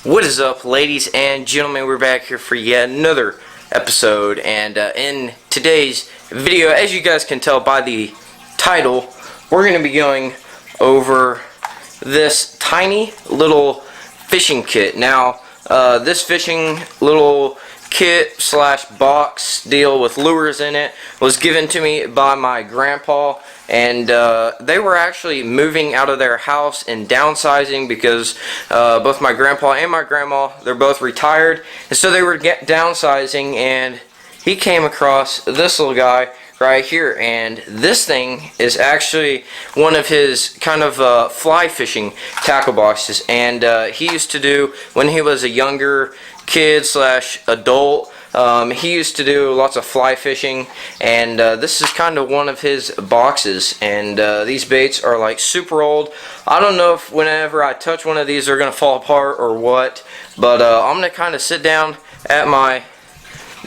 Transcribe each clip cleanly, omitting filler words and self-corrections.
What is up, ladies and gentlemen? We're back here for yet another episode, and in today's video, as you guys can tell by the title, we're going to be going over this tiny little fishing kit. Now, this fishing little kit slash box deal with lures in it was given to me by my grandpa, and they were actually moving out of their house and downsizing because both my grandpa and my grandma, they're both retired, and so they were downsizing, and he came across this little guy right here, and this thing is actually one of his kind of fly fishing tackle boxes, and he used to do, when he was a younger kid slash adult, he used to do lots of fly fishing, and this is kind of one of his boxes, and these baits are like super old. I don't know if whenever I touch one of these they're gonna fall apart or what, but I'm gonna kind of sit down at my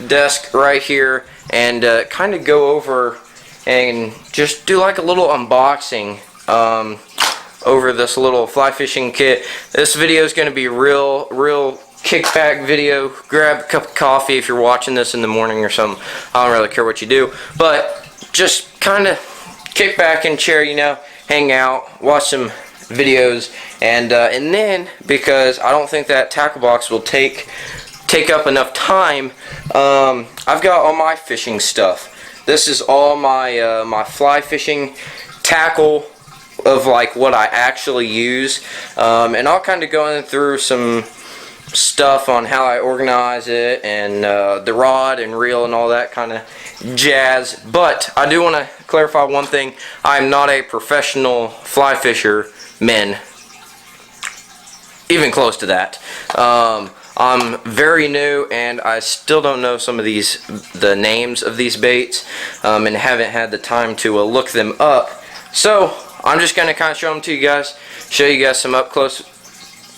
desk right here and kind of go over and just do like a little unboxing over this little fly fishing kit. This video is going to be real kickback video. Grab a cup of coffee if you're watching this in the morning or something. I don't really care what you do, but just kind of kick back in chair, you know, hang out, watch some videos, and then, because I don't think that tackle box will take up enough time, I've got all my fishing stuff. This is all my my fly fishing tackle of like what I actually use, and I'll kind of go in through some stuff on how I organize it, and the rod and reel and all that kind of jazz. But I do want to clarify one thing: I'm not a professional fly fisherman, even close to that. I'm very new, and I still don't know some of the names of these baits, and haven't had the time to look them up. So I'm just gonna kind of show them to you guys, show you guys some up close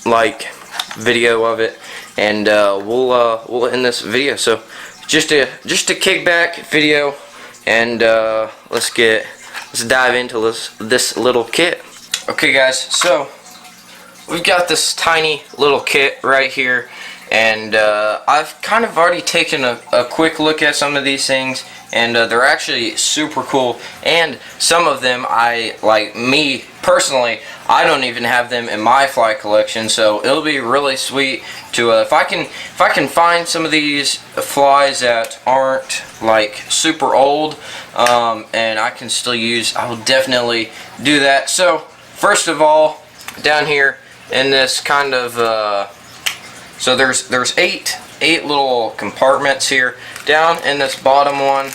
like video of it, and we'll end this video. So just a kickback video, and let's dive into this little kit. Okay, guys, so we've got this tiny little kit right here, and I've kind of already taken a quick look at some of these things, and they're actually super cool, and some of them, me personally, I don't even have them in my fly collection, so it'll be really sweet to if I can find some of these flies that aren't like super old, and I can still use, I will definitely do that. So first of all, down here in this kind of so there's eight little compartments here. Down in this bottom one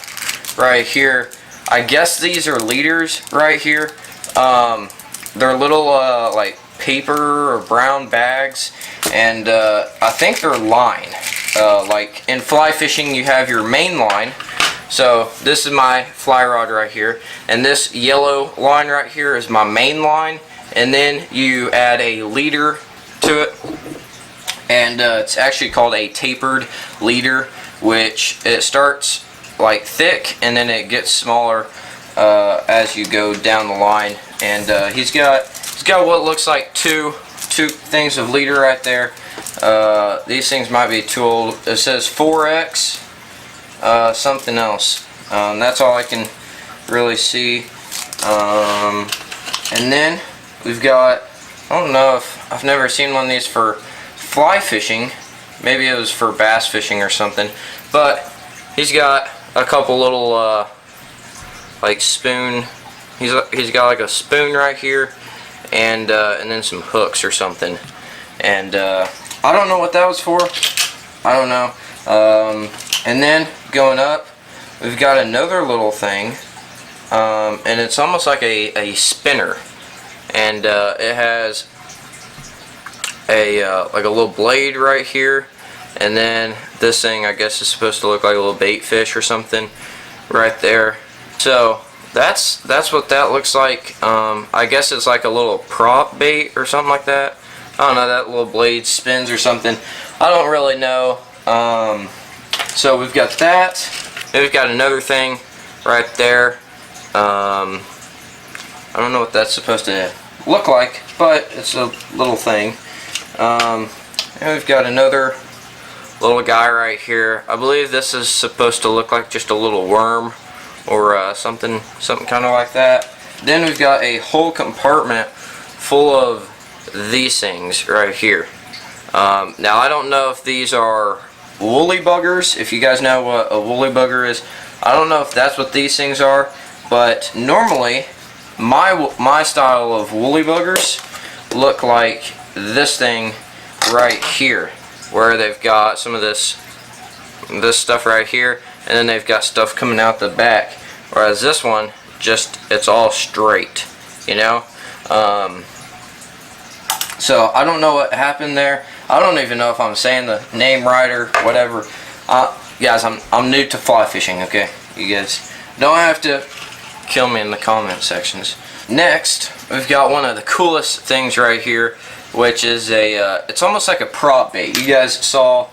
right here, I guess these are leaders right here. They're little like paper or brown bags, and I think they're line. Like in fly fishing you have your main line. So this is my fly rod right here, and this yellow line right here is my main line, and then you add a leader to it, and it's actually called a tapered leader, which it starts like thick and then it gets smaller as you go down the line. And he's got what looks like two things of leader right there. These things might be too old. It says 4X something else. That's all I can really see. And then we've got, I don't know if I've never seen one of these for fly fishing. Maybe it was for bass fishing or something. But he's got a couple little like spoon. He's got like a spoon right here, and then some hooks or something. And I don't know what that was for. I don't know. And then going up, we've got another little thing, and it's almost like a spinner, and it has like a little blade right here, and then this thing I guess is supposed to look like a little bait fish or something right there. So that's what that looks like. I guess it's like a little prop bait or something like that. I don't know, that little blade spins or something. I don't really know. So we've got that. Then we've got another thing right there. I don't know what that's supposed to look like, but it's a little thing. And we've got another little guy right here. I believe this is supposed to look like just a little worm or something kind of like that. Then we've got a whole compartment full of these things right here. Now I don't know if these are woolly buggers. If you guys know what a woolly bugger is, I don't know if that's what these things are, but normally my style of woolly buggers look like this thing right here, where they've got some of this stuff right here, and then they've got stuff coming out the back, whereas this one just, it's all straight, you know. So I don't know what happened there. I don't even know if I'm saying the name right or whatever. Guys, I'm new to fly fishing, okay? You guys don't have to kill me in the comment sections. Next, we've got one of the coolest things right here, which is it's almost like a prop bait. You guys saw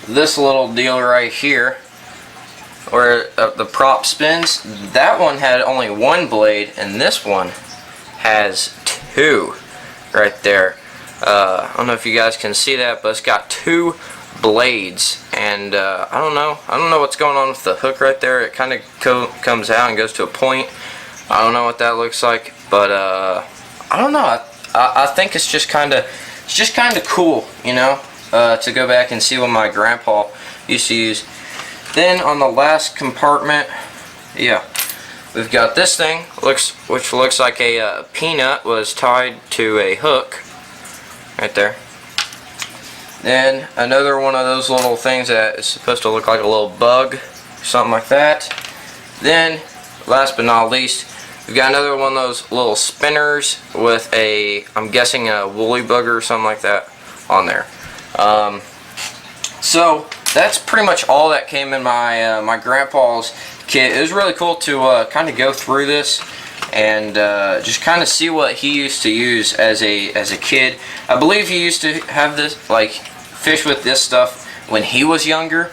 this little deal right here, where the prop spins. That one had only one blade, and this one has two right there. I don't know if you guys can see that, but it's got two blades, and I don't know what's going on with the hook right there. It kind of comes out and goes to a point. I don't know what that looks like, but I don't know. I think it's just kind of cool, you know, to go back and see what my grandpa used to use. Then on the last compartment, yeah, we've got this thing, which looks like a peanut was tied to a hook right there. Then another one of those little things that is supposed to look like a little bug, something like that. Then, last but not least, we've got another one of those little spinners with I'm guessing a woolly bugger or something like that on there. So that's pretty much all that came in my grandpa's kit. It was really cool to kind of go through this and just kind of see what he used to use as a kid. I believe he used to have this, like, fish with this stuff when he was younger,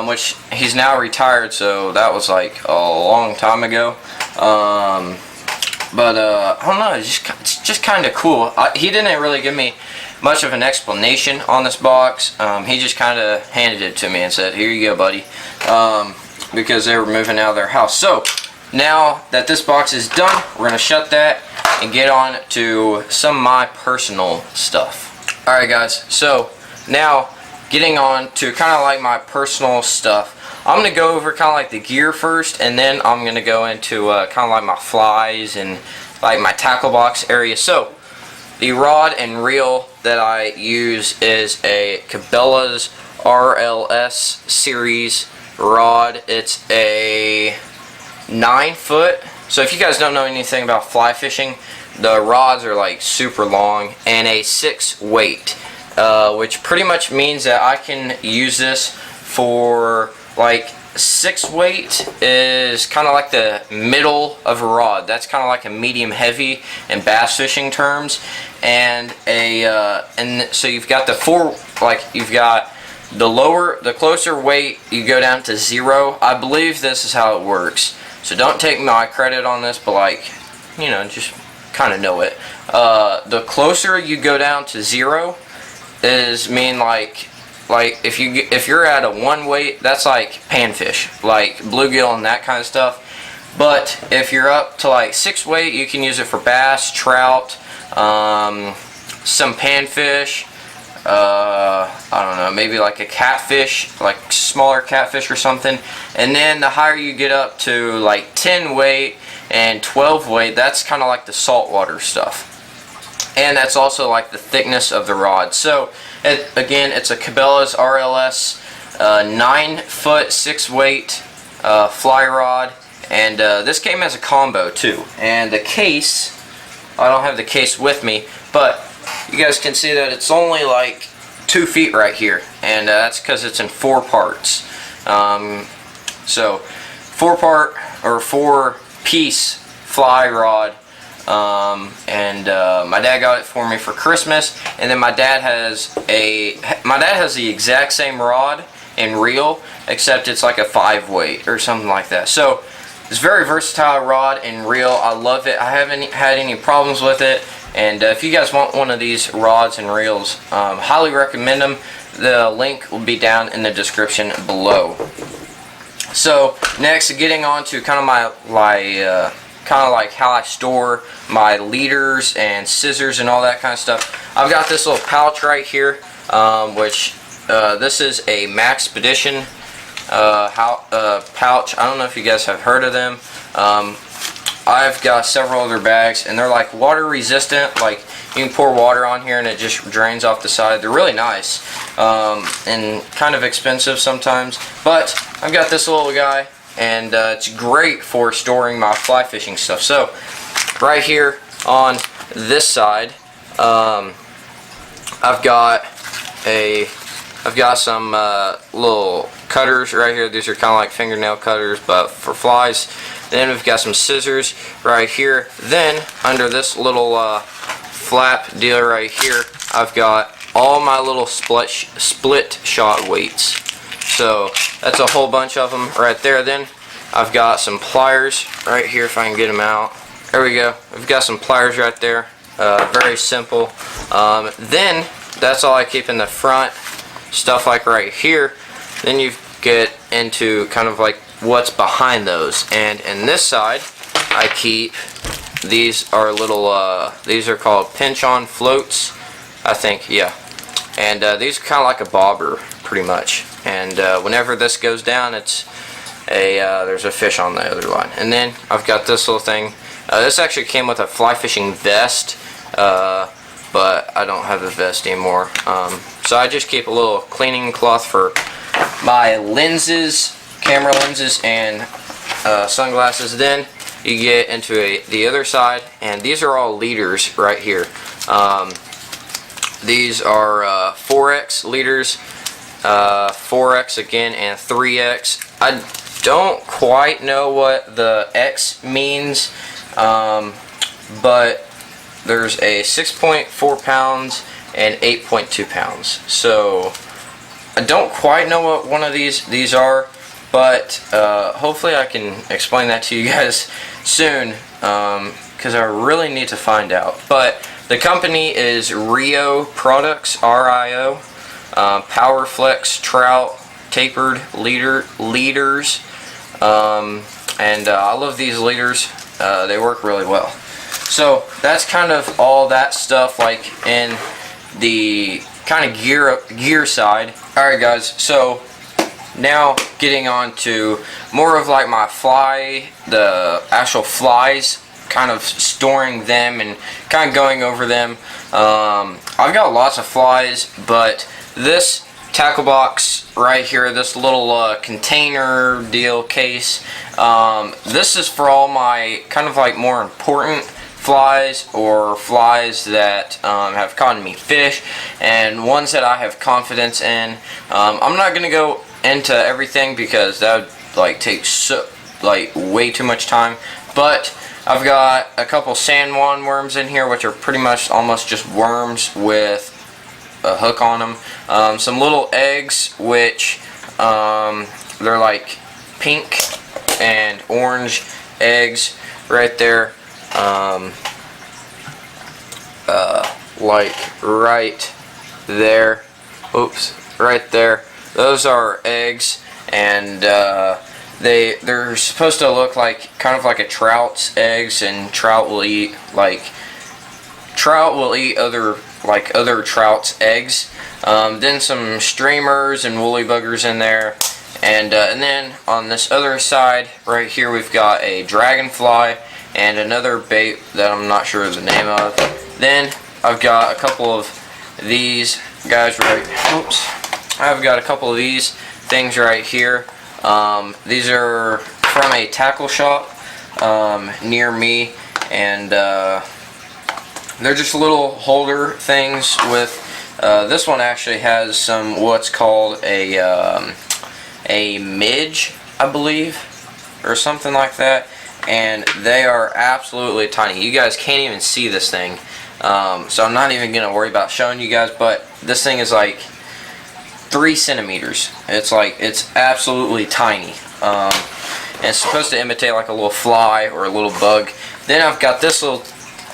which he's now retired, so that was like a long time ago. But I don't know, it's just kind of cool. He didn't really give me much of an explanation on this box. He just kind of handed it to me and said, "Here you go, buddy," because they were moving out of their house. So now that this box is done, we're gonna shut that and get on to some of my personal stuff. Alright guys, so now getting on to kind of like my personal stuff. I'm going to go over kind of like the gear first, and then I'm going to go into kind of like my flies and like my tackle box area. So the rod and reel that I use is a Cabela's RLS series rod. It's a 9-foot. So if you guys don't know anything about fly fishing, the rods are like super long, and a 6 weight, which pretty much means that I can use this for, like, 6 weight is kind of like the middle of a rod. That's kind of like a medium heavy in bass fishing terms. And so you've got the 4, like, you've got the closer weight you go down to 0. I believe this is how it works. So don't take my credit on this, but, like, you know, just kind of know it. The closer you go down to 0 is mean like if you're at a 1 weight, that's like panfish, like bluegill and that kind of stuff. But if you're up to like 6 weight, you can use it for bass, trout, some panfish, I don't know, maybe like a catfish, like smaller catfish or something. And then the higher you get up to like 10 weight and 12 weight, that's kind of like the saltwater stuff. And that's also like the thickness of the rod. So again, it's a Cabela's RLS 9-foot 6 weight fly rod, and this came as a combo too. And the case, I don't have the case with me, but you guys can see that it's only like 2 feet right here, and that's because it's in 4 parts. So 4-part or 4-piece fly rod. My dad got it for me for Christmas, and then my dad has the exact same rod and reel, except it's like a 5 weight or something like that. So it's very versatile rod and reel. I love it. I haven't had any problems with it, And if you guys want one of these rods and reels, highly recommend them. The link will be down in the description below. So next, getting on to kind of like how I store my leaders and scissors and all that kind of stuff. I've got this little pouch right here, which this is a Maxpedition pouch. I don't know if you guys have heard of them. I've got several other bags, and they're like water resistant. Like, you can pour water on here and it just drains off the side. They're really nice, and kind of expensive sometimes, but I've got this little guy, and it's great for storing my fly fishing stuff. So right here on this side, I've got some little cutters right here. These are kind of like fingernail cutters, but for flies. Then we've got some scissors right here. Then under this little flap deal right here, I've got all my little split shot weights. So that's a whole bunch of them right there. Then I've got some pliers right here, if I can get them out. There we go. We've got some pliers right there. Very simple. Then that's all I keep in the front. Stuff like right here. Then you get into kind of like what's behind those. And in this side, I keep, these are little, these are called pinch-on floats, I think, yeah. And these are kind of like a bobber, pretty much. And whenever this goes down, it's there's a fish on the other line. And then I've got this little thing. This actually came with a fly fishing vest, but I don't have the vest anymore. So I just keep a little cleaning cloth for my lenses, camera lenses, and sunglasses. Then you get into the other side, and these are all leaders right here. These are 4X leaders, 4X again, and 3X. I don't quite know what the X means, but there's a 6.4 pounds and 8.2 pounds. So I don't quite know what one of these are, but hopefully I can explain that to you guys soon, because I really need to find out. But the company is Rio Products, R-I-O, Powerflex Trout Tapered leaders, and I love these leaders. They work really well. So that's kind of all that stuff, like in the kind of gear side. Alright guys, so now getting on to more of like my the actual flies, kind of storing them and kind of going over them. I've got lots of flies, but this tackle box right here, this little container deal case, this is for all my kind of like more important flies, or flies that have caught me fish, and ones that I have confidence in. I'm not gonna go into everything because that would like take way too much time, but I've got a couple sandwon worms in here, which are pretty much almost just worms with a hook on them. Some little eggs, which they're like pink and orange eggs right there. Like right there. Oops, right there. Those are eggs, and they're supposed to look like kind of like a trout's eggs, and trout will eat other trout's eggs. Then some streamers and woolly buggers in there, and then on this other side right here we've got a dragonfly and another bait that I'm not sure of the name of. Then I've got a couple of these guys I've got a couple of these things right here. These are from a tackle shop near me, and they're just little holder things with this one actually has some what's called a midge, I believe, or something like that, and they are absolutely tiny. You guys can't even see this thing, so I'm not even gonna worry about showing you guys, but this thing is like 3 centimeters. It's absolutely tiny, and it's supposed to imitate like a little fly or a little bug. Then I've got this little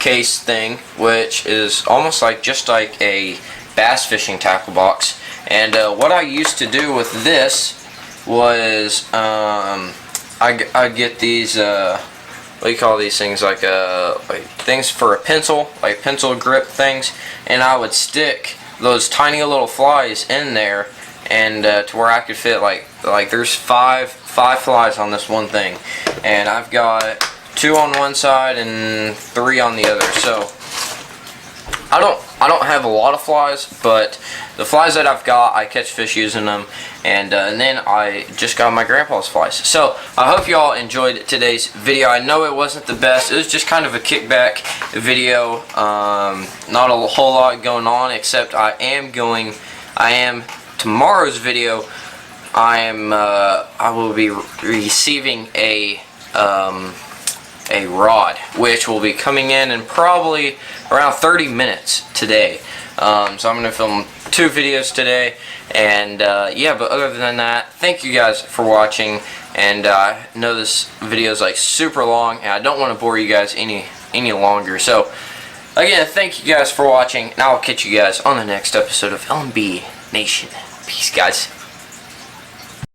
case thing, which is almost like just like a bass fishing tackle box. And what I used to do with this was I get these what do you call these things, like things for a pencil, like pencil grip things, and I would stick those tiny little flies in there, and to where I could fit like there's five flies on this one thing, and I've got 2 on one side and 3 on the other. So I don't have a lot of flies, but the flies that I've got, I catch fish using them, and then I just got my grandpa's flies. So I hope y'all enjoyed today's video. I know it wasn't the best. It was just kind of a kickback video. Not a whole lot going on, except I am tomorrow's video. I will be receiving a rod, which will be coming in probably around 30 minutes today. So I'm going to film 2 videos today, and yeah, but other than that, thank you guys for watching, and I know this video is like super long, and I don't want to bore you guys any longer. So again, thank you guys for watching, and I'll catch you guys on the next episode of LMB Nation. Peace, guys.